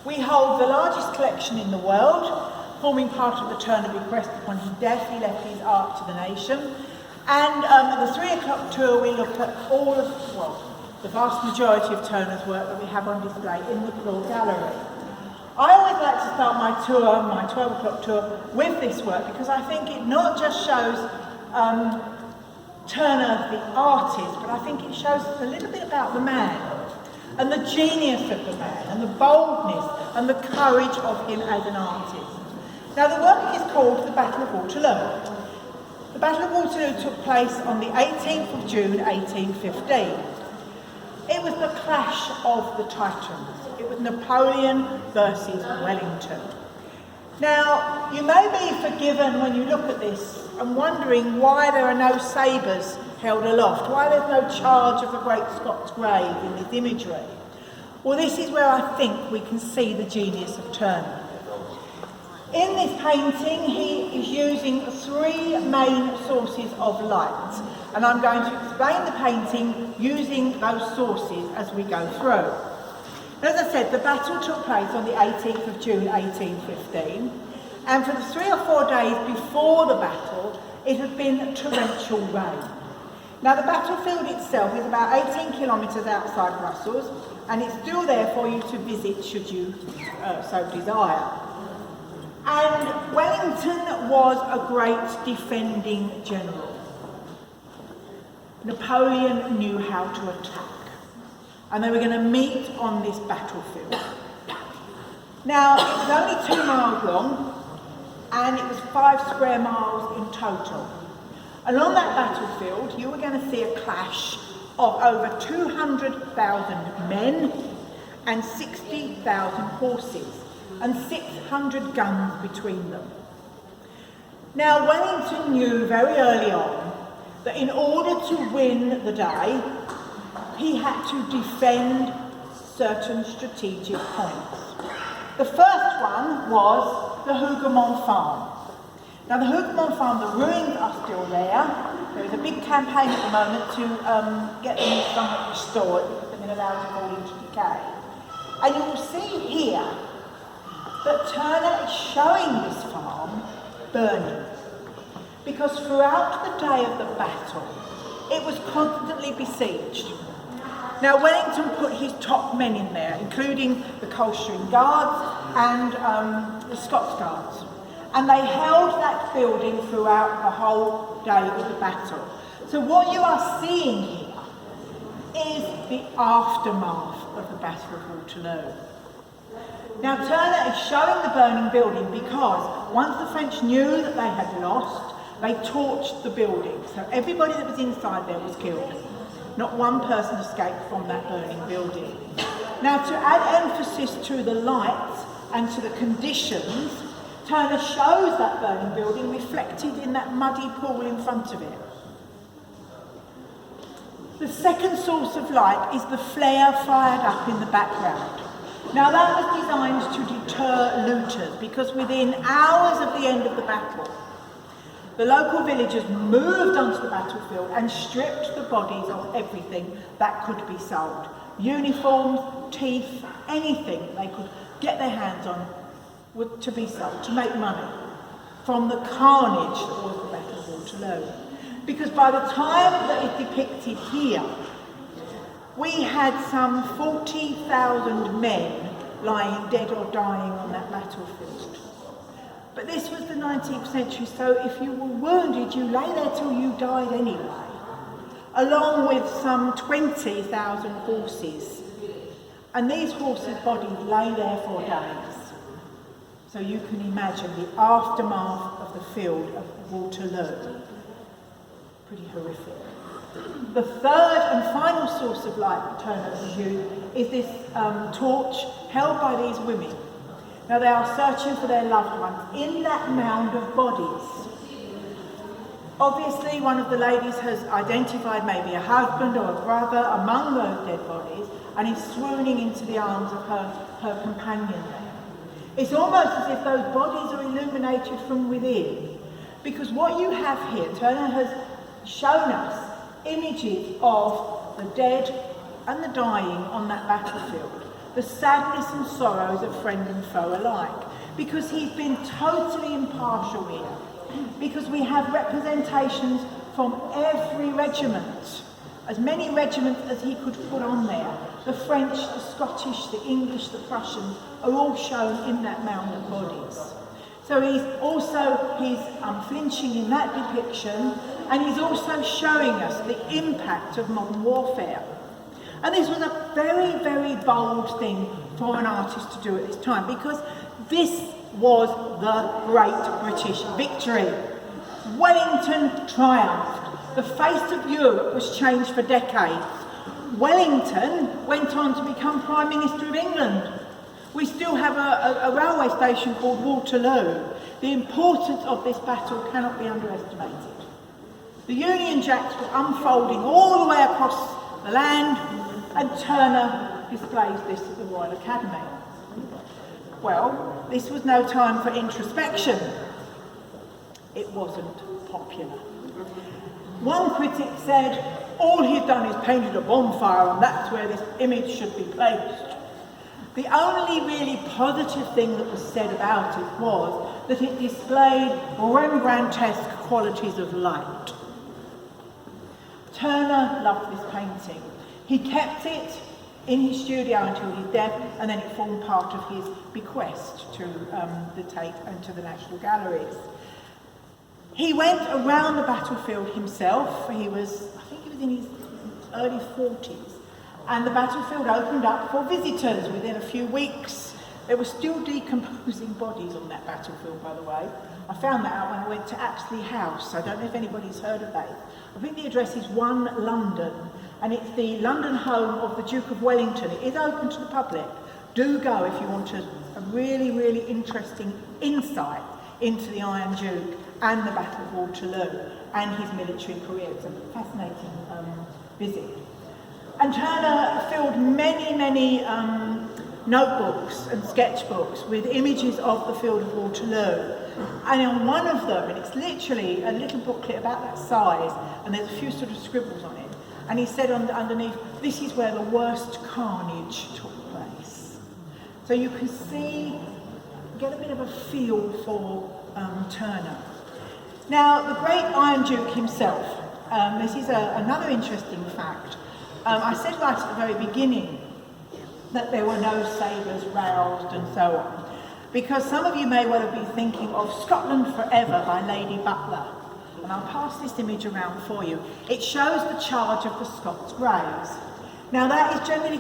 We hold the largest collection in the world, forming part of the Turner bequest. Upon his death, he left his art to the nation. And at the 3 o'clock tour, we look at all of, well, the vast majority of Turner's work that we have on display in the Claw Gallery. I always like to start my tour, my 12 o'clock tour, with this work because I think it not just shows Turner the artist, but I think it shows a little bit about the man and the genius of the man and the boldness and the courage of him as an artist. Now the work is called The Battle of Waterloo. The Battle of Waterloo took place on the 18th of June 1815. It was the clash of the Titans. It was Napoleon versus Wellington. Now, you may be forgiven when you look at this and wondering why there are no sabres held aloft, why there's no charge of the great Scots grave in this imagery. Well, this is where I think we can see the genius of Turner. In this painting, he is using 3 main sources of light, and I'm going to explain the painting using those sources as we go through. As I said, the battle took place on the 18th of June 1815, and for the 3 or 4 days before the battle, it had been torrential rain. Now the battlefield itself is about 18 kilometres outside Brussels, and it's still there for you to visit should you so desire. And Wellington was a great defending general. Napoleon knew how to attack, and they were going to meet on this battlefield. Now, it was only 2 miles long, and it was 5 square miles in total. And on that battlefield, you were going to see a clash of over 200,000 men and 60,000 horses, and 600 guns between them. Now, Wellington knew very early on that in order to win the day, he had to defend certain strategic points. The first one was the Hougoumont farm. Now, the Hougoumont farm, the ruins are still there. There is a big campaign at the moment to get them somewhat restored because they've been allowed to fall into decay. And you will see here that Turner is showing this farm burning, because throughout the day of the battle it was constantly besieged. Now Wellington put his top men in there, including the Coldstream Guards and the Scots Guards, and they held that building throughout the whole day of the battle. So what you are seeing here is the aftermath of the Battle of Waterloo. Now Turner is showing the burning building because once the French knew that they had lost, they torched the building. So everybody that was inside there was killed. Not one person escaped from that burning building. Now to add emphasis to the lights and to the conditions, Turner shows that burning building reflected in that muddy pool in front of it. The second source of light is the flare fired up in the background. Now that was designed to deter looters because within hours of the end of the battle, the local villagers moved onto the battlefield and stripped the bodies of everything that could be sold. Uniforms, teeth, anything they could get their hands on to be sold, to make money from the carnage that was the Battle of Waterloo. Because by the time that it's depicted here, we had some 40,000 men lying dead or dying on that battlefield. But this was the 19th century, so if you were wounded, you lay there till you died anyway, along with some 20,000 horses. And these horses' bodies lay there for days. So you can imagine the aftermath of the field of Waterloo. Pretty horrific. The third and final source of light that Turner has used is this torch held by these women. Now they are searching for their loved ones in that mound of bodies. Obviously one of the ladies has identified maybe a husband or a brother among those dead bodies and is swooning into the arms of her companion there. It's almost as if those bodies are illuminated from within, because what you have here, Turner has shown us images of the dead and the dying on that battlefield. the sadness and sorrows of friend and foe alike, because he's been totally impartial here, because we have representations from every regiment, as many regiments as he could put on there. The French, the Scottish, the English, the Prussians are all shown in that mound of bodies. So he's unflinching in that depiction, and he's also showing us the impact of modern warfare. And this was a very, very bold thing for an artist to do at this time, because this was the great British victory. Wellington triumphed. The face of Europe was changed for decades. Wellington went on to become Prime Minister of England. We still have a railway station called Waterloo. The importance of this battle cannot be underestimated. The Union Jacks were unfolding all the way across the land, and Turner displays this at the Royal Academy. Well, this was no time for introspection. It wasn't popular. One critic said, all he'd done is painted a bonfire and that's where this image should be placed. The only really positive thing that was said about it was that it displayed Rembrandtesque qualities of light. Turner loved this painting. He kept it in his studio until his death, and then it formed part of his bequest to the Tate and to the National Galleries. He went around the battlefield himself. I think he was in his early 40s, and the battlefield opened up for visitors within a few weeks. There were still decomposing bodies on that battlefield, by the way. I found that out when I went to Apsley House. I don't know if anybody's heard of that. I think the address is 1 London, and it's the London home of the Duke of Wellington. It is open to the public. Do go if you want a really, really interesting insight into the Iron Duke and the Battle of Waterloo and his military career. It's a fascinating visit. And Turner filled many, many notebooks and sketchbooks with images of the field of Waterloo. And on one of them, and it's literally a little booklet about that size, and there's a few sort of scribbles on it, and he said underneath, this is where the worst carnage took place. So you can see, get a bit of a feel for Turner. Now, the great Iron Duke himself, this is another interesting fact. I said right at the very beginning that there were no sabres roused and so on, because some of you may well have been thinking of Scotland Forever by Lady Butler. And I'll pass this image around for you. It shows the charge of the Scots Greys. Now that is generally